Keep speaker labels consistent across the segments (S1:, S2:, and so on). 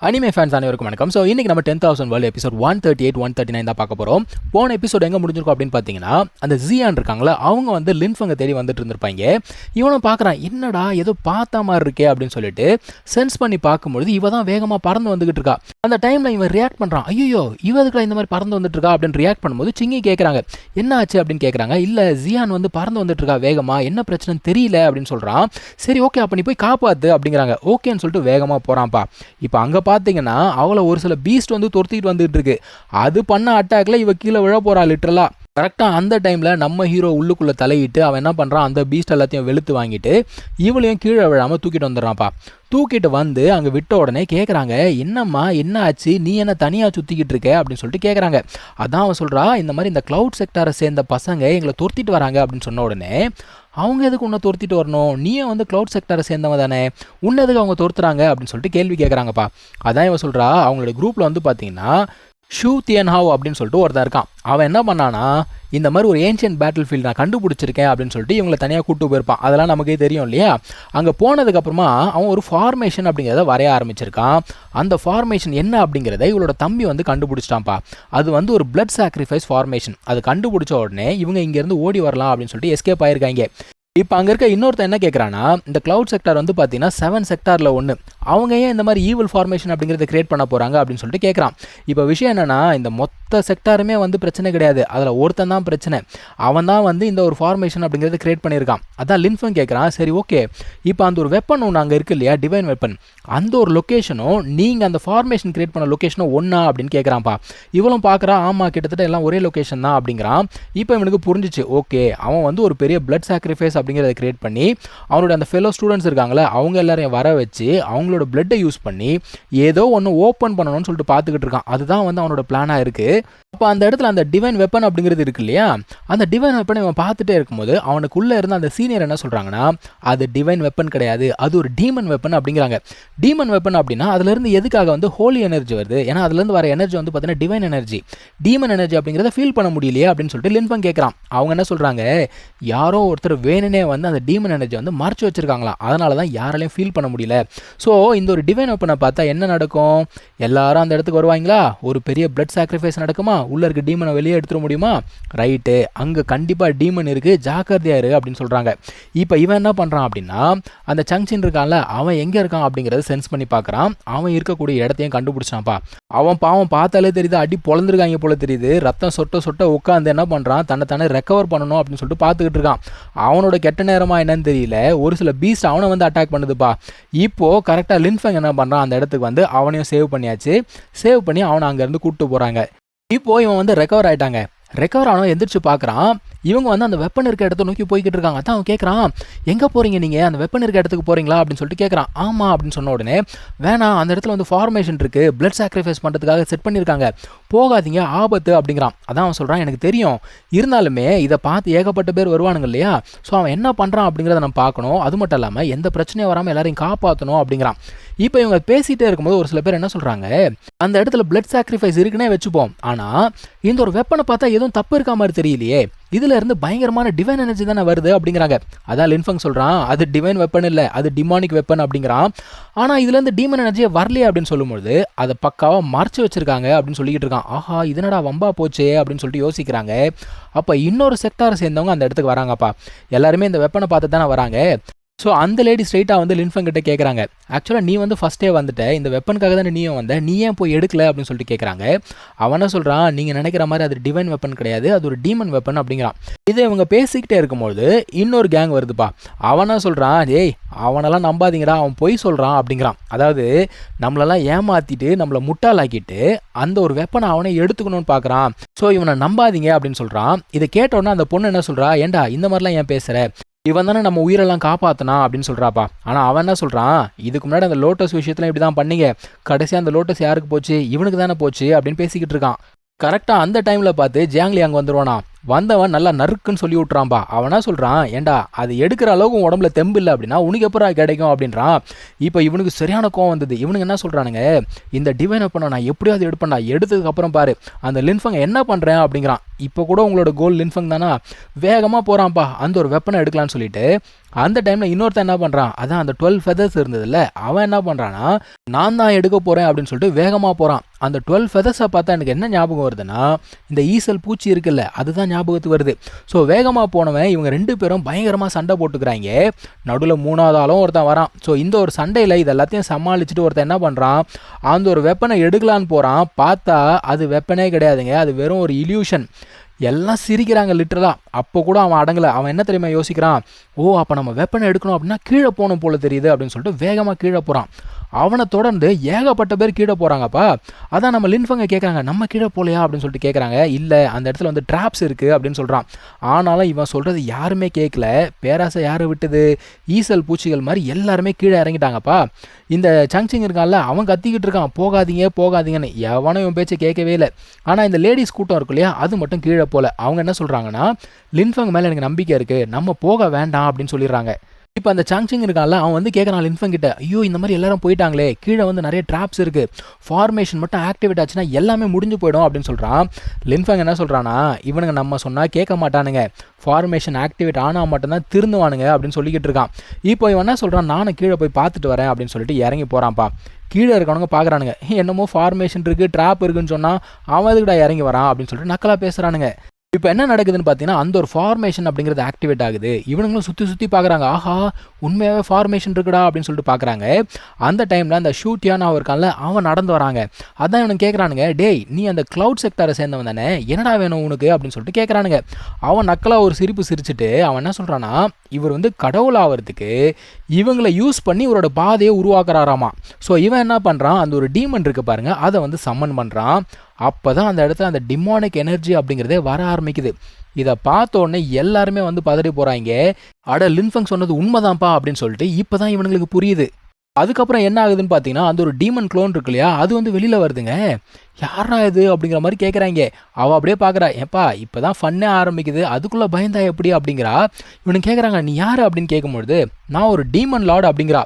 S1: Anime fans அனைவருக்கும் வணக்கம். So இன்றைக்கி நம்ம 10,000 வேர்ல்டு எபிசோட் 138, 139 தான் பார்க்க போகிறோம். போன எபிசோட் எங்கே முடிஞ்சிருக்கும் அப்படின்னு பார்த்தீங்கன்னா, அந்த ஜியான் இருக்காங்களா, அவங்க வந்து லின்ஃபங்கை தேடி வந்துட்டு இருந்திருப்பாங்க. இவனும் பார்க்குறான், என்னடா ஏதோ பார்த்தா மாதிரி இருக்கே அப்படின்னு சொல்லிட்டு சென்ஸ் பண்ணி பார்க்கும்பொழுது இவ தான் வேகமாக பறந்து வந்துகிட்டு இருக்கா. அந்த டைமில் இவன் ரியாக்ட் பண்ணுறான், ஐயோ இவதுக்குலாம் இந்த மாதிரி பறந்து வந்துட்டு இருக்கா அப்படின்னு ரியாக்ட் பண்ணும்போது சிங்கி கேட்குறாங்க, என்ன ஆச்சு அப்படின்னு கேட்குறாங்க. இல்லை ஜியான் வந்து பறந்து வந்துட்டு இருக்கா வேகமாக, என்ன பிரச்சனைன்னு தெரியல அப்படின்னு சொல்கிறான். சரி ஓகே அப்போ நீ போய் காப்பாற்று அப்படிங்கிறாங்க. ஓகேன்னு சொல்லிட்டு வேகமாக போகிறான்ப்பா. இப்போ அங்கே பார்த்தீங்கன்னா அவளை ஒரு சில பீஸ்ட் வந்து துரத்திட்டு வந்துட்டு இருக்கு. அது பண்ண அட்டாக்ல இவ கீழே விழ போறா லிட்டரலா. கரெக்டாக அந்த டைமில் நம்ம ஹீரோ உள்ளுக்குள்ளே தலையிட்டு அவன் என்ன பண்ணுறான், அந்த பீஸ்ட் எல்லாத்தையும் வெளுத்து வாங்கிட்டு இவளையும் கீழே விழாமல் தூக்கிட்டு வந்துடுறான்ப்பா. தூக்கிட்டு வந்து அங்கே விட்ட உடனே கேட்குறாங்க, என்னம்மா என்ன ஆச்சு, நீ என்ன தனியாக சுற்றிக்கிட்டு இருக்க அப்படின்னு சொல்லிட்டு கேட்குறாங்க. அதான் அவன் சொல்கிறா, இந்த மாதிரி இந்த க்ளவுட் செக்டாரை சேர்ந்த பசங்க எங்களை துரத்திட்டு வராங்க அப்படின்னு சொன்ன உடனே, அவங்க எதுக்கு உன்னை துரத்திட்டு வரணும், நீயும் வந்து க்ளவுட் செக்டாரை சேர்ந்தவங்க தானே, உன்னை எதுக்கு அவங்க துரத்துறாங்க அப்படின்னு சொல்லிட்டு கேள்வி கேட்குறாங்கப்பா. அதான் இவன் சொல்கிறா, அவங்களோட குரூப்பில் வந்து பார்த்தீங்கன்னா ஷூ தியன்ஹாவ் அப்படின்னு சொல்லிட்டு ஒருத்தன் இருக்கான். அவன் என்ன பண்ணானா, இந்த மாதிரி ஒரு ஏன்ஷியன்ட் பேட்டில் ஃபீல்டு நான் கண்டுபிடிச்சிருக்கேன் அப்படின்னு சொல்லிட்டு இவங்களை தனியாக கூப்பிட்டு போயிருப்பான். அதெல்லாம் நமக்கே தெரியும் இல்லையா. அங்கே போனதுக்கப்புறமா அவன் ஒரு ஃபார்மேஷன் அப்படிங்கிறத வரைய ஆரம்பிச்சிருக்கான். அந்த ஃபார்மேஷன் என்ன அப்படிங்கிறத இவளோட தம்பி வந்து கண்டுபிடிச்சிட்டான்ப்பா. அது வந்து ஒரு பிளட் சாக்ரிஃபைஸ் ஃபார்மேஷன். அது கண்டுபிடிச்ச உடனே இவங்க இங்கேருந்து ஓடி வரலாம் அப்படின்னு சொல்லிட்டு எஸ்கேப் ஆயிருக்காங்க. இப்போ அங்கே இருக்க இன்னொருத்தன் என்ன கேட்குறான்னா, இந்த க்ளவுட் செக்டார் வந்து பார்த்தீங்கன்னா 7 செக்டாரில் ஒன்று, அவங்க ஏன் இந்த மாதிரி ஈவில் ஃபார்மேஷன் அப்படிங்கிறத கிரியேட் பண்ண போகிறாங்க அப்படின்னு சொல்லிட்டு கேட்குறான். இப்போ விஷயம் என்னென்னா, இந்த மொத்த செக்டாருமே வந்து பிரச்சனை கிடையாது, அதில் ஒருத்தன் தான் பிரச்சனை. அவன் தான் வந்து இந்த ஒரு ஃபார்மேஷன் அப்படிங்கிறத கிரியேட் பண்ணியிருக்கான். அதான் லின்ஃபன் கேட்குறான், சரி ஓகே இப்போ அந்த ஒரு வெப்பன் ஒன்று அங்கே இருக்குது இல்லையா, டிவைன் வெப்பன், அந்த ஒரு லொக்கேஷனும் நீங்கள் அந்த ஃபார்மேஷன் கிரியேட் பண்ண லொக்கேஷனும் ஒன்றா அப்படின்னு கேட்குறான்ப்பா. இவளும் பார்க்குறா, ஆமாம் கிட்டத்தட்ட எல்லாம் ஒரே லொக்கேஷன் தான் அப்படிங்கிறான். இப்போ இவனுக்கு புரிஞ்சிச்சு, ஓகே அவன் வந்து ஒரு பெரிய பிளட் சாக்ரிஃபைஸ் அப்படிங்கிறத கிரியேட் பண்ணி அவனோட அந்த ஃபெலோ ஸ்டூடெண்ட்ஸ் இருக்காங்களே அவங்க எல்லாரையும் வர வச்சு அவங்களோட பிளட்டை யூஸ் பண்ணி ஏதோ ஒன்று ஓப்பன் பண்ணணும்னு சொல்லிட்டு பார்த்துக்கிட்டு இருக்கான். அதுதான் வந்து அவனோட பிளானாக இருக்குது. அப்போ அந்த இடத்துல அந்த டிவைன் வெப்பன் அப்படிங்கிறது இருக்கு இல்லையா, அந்த டிவைன் வெப்பனை இவன் பார்த்துட்டே இருக்கும்போது அவனுக்குள்ளே இருந்த அந்த சீனியர் என்ன சொல்கிறாங்கன்னா, அது டிவைன் வெப்பன் கிடையாது, அது ஒரு டீமன் வெப்பன் அப்படிங்கிறாங்க. டீமன் வெப்பன் அப்படின்னா அதுலேருந்து எதுக்காக வந்து ஹோலி எனர்ஜி வருது, ஏன்னா அதுலேருந்து வர எனர்ஜி வந்து பார்த்தீங்கன்னா டிவைன் எனர்ஜி. டீமன் எனர்ஜி அப்படிங்கிறத ஃபீல் பண்ண முடியலையே அப்படின்னு சொல்லிட்டு லின்ஃபங் கேட்குறான். அவங்க என்ன சொல்கிறாங்க, யாரோ ஒருத்தர் வேணுனே வந்து அந்த டீமன் எனர்ஜி வந்து மறைச்சு வச்சிருக்காங்களா, அதனால தான் யாராலையும் ஃபீல் பண்ண முடியல. ஸோ இந்த ஒரு டிவைன் வெப்பனை பார்த்தா என்ன நடக்கும், எல்லாரும் அந்த இடத்துக்கு வருவாங்களா, ஒரு பெரிய பிளட் சாக்ரிஃபைஸ் நடக்குமா, உள்ள இருக்க டீமனை வெளியே எடுத்துட முடியுமா, ரைட்டு அங்கே கண்டிப்பாக டீமன் இருக்குது ஜாக்கிரதையா இரு அப்படின்னு சொல்கிறாங்க. இப்போ இவன் என்ன பண்ணுறான் அப்படின்னா, அந்த சங்ஷன் இருக்கான்ல அவன் எங்கே இருக்கான் அப்படிங்கிறத சென்ஸ் பண்ணி பார்க்குறான். அவன் இருக்கக்கூடிய இடத்தையும் கண்டுபிடிச்சான்ப்பா. அவன் பாவம் பார்த்தாலே தெரியுது, அடி பொழந்துருக்காங்க போல தெரியுது, ரத்தம் சொட்ட சொட்ட உட்காந்து என்ன பண்ணுறான், தன்னை ரெக்கவர் பண்ணணும் அப்படின்னு சொல்லிட்டு பார்த்துக்கிட்டு இருக்கான். அவனோட கெட்ட நேரமா என்னன்னு தெரியல, ஒரு சில பீஸ்ட் அவனை வந்து அட்டாக் பண்ணுதுப்பா. இப்போ கரெக்டாக லின்ஃபங் என்ன பண்ணுறான், அந்த இடத்துக்கு வந்து அவனையும் சேவ் பண்ணியாச்சு. சேவ் பண்ணி அவனை அங்கேருந்து கூப்பிட்டு போகிறாங்க. இப்போ இவன் வந்து ரெக்கவர் ஆகிட்டாங்க. ரெக்கவர் ஆனவன் எந்திரிச்சு பார்க்குறான், இவங்க வந்து அந்த வெப்பன் இருக்க இடத்த நோக்கி போய்கிட்டு இருக்காங்க. அதான் அவன் கேட்குறான், எங்கே போகிறீங்க நீங்கள், அந்த வெப்பன் இருக்க இடத்துக்கு போகிறீங்களா அப்படின்னு சொல்லிட்டு கேட்குறான். ஆமாம் அப்படின்னு சொன்ன உடனே, வேணாம் அந்த இடத்துல வந்து ஃபார்மேஷன் இருக்குது, பிளட் சாக்ரிஃபைஸ் பண்ணுறதுக்காக செட் பண்ணியிருக்காங்க, போகாதீங்க ஆபத்து அப்படிங்கிறான். அதான் அவன் சொல்கிறான், எனக்கு தெரியும், இருந்தாலுமே இதை பார்த்து ஏகப்பட்ட பேர் வருவானுங்க இல்லையா, ஸோ அவன் என்ன பண்ணுறான் அப்படிங்கிறத நம்ம பார்க்கணும், அது மட்டும் இல்லாமல் எந்த பிரச்சனையும் வராமல் எல்லாரையும் காப்பாற்றணும் அப்படிங்கிறான். இப்போ இவங்க பேசிகிட்டே இருக்கும்போது ஒரு சில பேர் என்ன சொல்கிறாங்க, அந்த இடத்துல பிளட் சாக்ரிஃபைஸ் இருக்குன்னே வச்சுப்போம், ஆனால் இந்த ஒரு வெப்பனை பார்த்தா எதுவும் தப்பு இருக்கா மாதிரி தெரியலையே, இதுல இருந்து பயங்கரமான டிவைன் எனர்ஜி தானே வருது அப்படிங்கிறாங்க. அதான் லின்ஃபங் சொல்றான், அது டிவைன் வெப்பன் இல்லை, அது டிமானிக் வெப்பன் அப்படிங்கிறான். ஆனால் இதுல இருந்து டீமன் எனர்ஜியை வரலையே அப்படின்னு சொல்லும்போது அதை பக்காவா மறைச்சு வச்சிருக்காங்க அப்படின்னு சொல்லிக்கிட்டு இருக்கான். ஆஹா இதனடா வம்பா போச்சே அப்படின்னு சொல்லிட்டு யோசிக்கிறாங்க. அப்போ இன்னொரு செக்டாரை சேர்ந்தவங்க அந்த இடத்துக்கு வராங்கப்பா. எல்லாருமே இந்த வெப்பனை பார்த்து தானே வராங்க. ஸோ அந்த லேடி ஸ்ட்ரைட்டாக வந்து லின்ஃபங் கிட்ட கேட்குறாங்க, ஆக்சுவலாக நீ வந்து ஃபஸ்ட்டே வந்துட்ட, இந்த வெப்பனுக்காக தானே நீயும் வந்த, நீ ஏன் போய் எடுக்கல அப்படின்னு சொல்லிட்டு கேட்குறாங்க. அவனை சொல்கிறான், நீங்கள் நினைக்கிற மாதிரி அது டிவைன் வெப்பன் கிடையாது, அது ஒரு டீமன் வெப்பன் அப்படிங்கிறான். இதை இவங்க பேசிக்கிட்டே இருக்கும்போது இன்னொரு கேங் வருதுப்பா. அவனா சொல்கிறான், ஏய் அவனெல்லாம் நம்பாதீங்கடா, அவன் பொய் சொல்கிறான் அப்படிங்கிறான். அதாவது நம்மளெல்லாம் ஏமாற்றிட்டு நம்மளை முட்டாளாக்கிட்டு அந்த ஒரு வெப்பனை அவனை எடுத்துக்கணும்னு பார்க்குறான். ஸோ இவனை நம்பாதீங்க அப்படின்னு சொல்கிறான். இதை கேட்டோன்னா அந்த பொண்ணு என்ன சொல்கிறா, ஏண்டா இந்த மாதிரிலாம் ஏன் பேசுகிற, இவன் தானே நம்ம உயிரெல்லாம் காப்பாற்றினா அப்படின்னு சொல்கிறாப்பா. ஆனால் அவன் என்ன சொல்கிறான், இதுக்கு முன்னாடி அந்த லோட்டஸ் விஷயத்தில் இப்படி தான் பண்ணீங்க, கடைசியாக அந்த லோட்டஸ் யாருக்கு போச்சு, இவனுக்கு தானே போச்சு அப்படின்னு பேசிக்கிட்டு இருக்கான். கரெக்டாக அந்த டைமில் பார்த்து ஜியாங்லி அங்கே வந்துடுவானா. வந்தவன் நல்லா நறுக்குன்னு சொல்லி விட்றான்பா. அவனா சொல்கிறான், ஏண்டா அது எடுக்கிற அளவுக்கு உடம்புல தெம்பு இல்லை அப்படின்னா உனக்கு எப்போ கிடைக்கும் அப்படின்றான். இப்போ இவனுக்கு சரியான கோவம் வந்தது. இவனுக்கு என்ன சொல்கிறானுங்க, இந்த டிவைன் வெப்பனை நான் எப்படியாவது எடுப்பேன்டா, எடுத்ததுக்கு அப்புறம் பாரு அந்த லின்ஃபங் என்ன பண்ணுறேன் அப்படிங்கிறான். இப்போ கூட உங்களோட கோல் லின்ஃபங் தானா, வேகமாக போகிறான்ப்பா அந்த ஒரு வெப்பனை எடுக்கலான்னு சொல்லிட்டு. அந்த டைமில் இன்னொருத்தன் என்ன பண்ணுறான், அதான் அந்த 12 ஃபெதர்ஸ் இருந்ததுல்ல, அவன் என்ன பண்ணுறான்னா நான் தான் எடுக்க போகிறேன் அப்படின்னு சொல்லிட்டு வேகமாக போகிறான். அந்த 12 ஃபெதர்ஸை பார்த்தா எனக்கு என்ன ஞாபகம் வருதுன்னா, இந்த ஈசல் பூச்சி இருக்குல்ல அதுதான் ஞாபகத்துக்கு வருது. ஸோ வேகமாக போனவன் இவங்க 2 பேரும் பயங்கரமாக சண்டை போட்டுக்கிறாங்க. நடுவில் 3வது ஆளும் ஒருத்தன் வரான். ஸோ இந்த ஒரு சண்டையில் இது எல்லாத்தையும் சமாளிச்சுட்டு ஒருத்தன் என்ன பண்ணுறான், அந்த ஒரு வெப்பனை எடுக்கலான்னு போகிறான். பார்த்தா அது வெப்பனே கிடையாதுங்க, அது வெறும் ஒரு இல்யூஷன். எல்லாம் சிரிக்கிறாங்க லிட்டரலாக. அப்போ கூட அவன் அடங்கலை. அவன் என்ன தெரியுமா யோசிக்கிறான், ஓ அப்போ நம்ம வெப்பனை எடுக்கணும் அப்படின்னா கீழே போகணும் போல தெரியுது அப்படின்னு சொல்லிட்டு வேகமாக கீழே போகிறான். அவனை தொடர்ந்து ஏகப்பட்ட பேர் கீழே போகிறாங்கப்பா. அதான் நம்ம லின்ஃபங்கை கேட்குறாங்க, நம்ம கீழே போகலையா அப்படின்னு சொல்லிட்டு கேட்குறாங்க. இல்லை அந்த இடத்துல வந்து ட்ராப்ஸ் இருக்குது அப்படின்னு சொல்கிறான். ஆனாலும் இவன் சொல்கிறது யாருமே கேட்கல. பேராசை யாரை விட்டது, ஈசல் பூச்சிகள் மாதிரி எல்லாருமே கீழே இறங்கிட்டாங்கப்பா. இந்த சங்சிங் இருக்கான்ல அவன் கத்திக்கிட்டு இருக்கான், போகாதீங்க போகாதீங்கன்னு. எவனும் இவன் பேச்சை கேட்கவே இல்லை. ஆனால் இந்த லேடிஸ் கூட்டம் இருக்கு இல்லையா, அது மட்டும் கீழே போகல. அவங்க என்ன சொல்கிறாங்கன்னா, லின்ஃபங் மேலே எனக்கு நம்பிக்கை இருக்குது, நம்ம போக வேண்டாம் அப்படின்னு சொல்லிடுறாங்க. இப்போ அந்த சாங்சிங் இருக்கான்ல அவன் வந்து கேட்குறான் லின்ஃபங் கிட்ட, ஐயோ இந்த மாதிரி எல்லாரும் போயிட்டாங்களே, கீழே வந்து நிறைய ட்ராப்ஸ் இருக்குது, ஃபார்மேஷன் மட்டும் ஆக்டிவேட் ஆச்சுன்னா எல்லாமே முடிஞ்சு போயிடும் அப்படின்னு சொல்கிறான். லின்ஃபங் என்ன சொல்கிறான்னா, இவனுங்க நம்ம சொன்னால் கேட்க மாட்டானுங்க, ஃபார்மேஷன் ஆக்டிவேட் ஆனால் மட்டும்தான் திருந்துவானுங்க அப்படின்னு சொல்லிக்கிட்டு இருக்கான். இப்போ இவன் என்ன சொல்கிறான், நானும் கீழே போய் பார்த்துட்டு வரேன் அப்படின்னு சொல்லிட்டு இறங்கி போகிறான்ப்பா. கீழே இருக்கவனுங்க பார்க்குறானுங்க, என்னமோ ஃபார்மேஷன் இருக்குது ட்ராப் இருக்குன்னு சொன்னால் அவன் எதுக்குடா இறங்கி வரான் அப்படின்னு சொல்லிட்டு நக்கலாக பேசுகிறானுங்க. இப்போ என்ன நடக்குதுன்னு பார்த்தீங்கன்னா, அந்த ஒரு ஃபார்மேஷன் அப்படிங்கிறது ஆக்டிவேட் ஆகுது. இவனுங்களும் சுற்றி பார்க்குறாங்க, ஆஹா உண்மையாகவே ஃபார்மேஷன் இருக்குடா அப்படின்னு சொல்லிட்டு பார்க்குறாங்க. அந்த டைமில் அந்த ஷூட்டியான இருக்கான்ல அவன் நடந்து வராங்க. அதான் இவனுக்கு கேட்குறானுங்க, டேய் நீ அந்த கிளவுட் செக்டாரை சேர்ந்தவன் தானே, என்னடா வேணும் உனக்கு அப்படின்னு சொல்லிட்டு கேட்குறானுங்க. அவன் நக்கலாக ஒரு சிரிப்பு சிரிச்சுட்டு அவன் என்ன சொல்கிறான்னா, இவர் வந்து கடவுள் ஆகிறதுக்கு இவங்களை யூஸ் பண்ணி இவரோட பாதையை உருவாக்குறாராமா. ஸோ இவன் என்ன பண்ணுறான், அந்த ஒரு டீமன் இருக்குது பாருங்கள், அதை வந்து சம்மன் பண்ணுறான். அப்போ தான் அந்த இடத்துல அந்த டிமானிக் எனர்ஜி அப்படிங்கிறதே வர ஆரம்பிக்குது. இதை பார்த்த உடனே எல்லாருமே வந்து பதறி போகிறாங்க. அட லின்ஃபங் சொன்னது உண்மைதான்ப்பா அப்படின்னு சொல்லிட்டு இப்போ தான் இவனுங்களுக்கு புரியுது. அதுக்கப்புறம் என்ன ஆகுதுன்னு பார்த்தீங்கன்னா, அந்த ஒரு டீமன் க்ளோன் இருக்கு இல்லையா, அது வந்து வெளியில் வருதுங்க. யாரா இது அப்படிங்கிற மாதிரி கேட்குறாங்க. அவள் அப்படியே பார்க்குறா, ஏப்பா இப்போ தான் ஃபன்னே ஆரம்பிக்குது, அதுக்குள்ளே பயந்தா எப்படி அப்படிங்கிறா. இவனுக்கு கேட்குறாங்க, நீ யார் அப்படின்னு கேட்கும்பொழுது, நான் ஒரு டீமன் லார்டு அப்படிங்கிறா.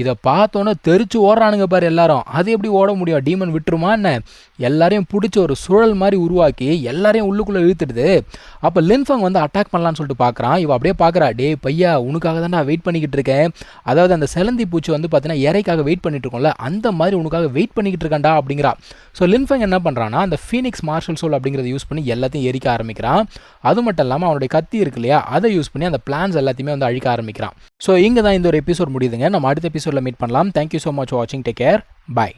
S1: இதை பார்த்தோன்னே தெரிச்சு ஓடுறானுங்க பாரு எல்லாரும். அது எப்படி ஓட முடியும், டீமன் விட்டுருமா என்ன? எல்லாரையும் பிடிச்சி ஒரு சுழல் மாதிரி உருவாக்கி எல்லாரையும் உள்ளுக்குள்ளே இழுத்துடுது. அப்போ லின்ஃபங் வந்து அட்டாக் பண்ணலான்னு சொல்லிட்டு பார்க்குறான். இவள் அப்படியே பார்க்குறா, டே பையா உனக்காக தான் நான் வெயிட் பண்ணிக்கிட்டு இருக்கேன். அதாவது அந்த செலந்தி பூச்சி வந்து பார்த்தீங்கன்னா இறைக்காக வெயிட் பண்ணிட்டு இருக்கோம்ல, அந்த மாதிரி உனக்காக வெயிட் பண்ணிக்கிட்டு இருக்கேன்டா அப்படிங்கிறா. ஸோ லின்ஃபங் என்ன பண்ணுறான்னா, அந்த ஃபீனிக்ஸ் மார்ஷல் சோல் அப்படிங்கிறத யூஸ் பண்ணி எல்லாத்தையும் எரிக்க ஆரம்பிக்கிறான். அது மட்டும் இல்லாமல் அவனுடைய கத்தி இருக்கு இல்லையா, அதை யூஸ் பண்ணி அந்த பிளான்ஸ் எல்லாத்தையுமே வந்து அழிக்க ஆரம்பிக்கிறான். ஸோ இங்கே தான் இந்த ஒரு எபிசோட் முடியுதுங்க. நம்ம அடுத்த எபிசோடில் மீட் பண்ணலாம். தேங்க்யூ ஸோ மச் வாட்சிங். Take care. பாய்.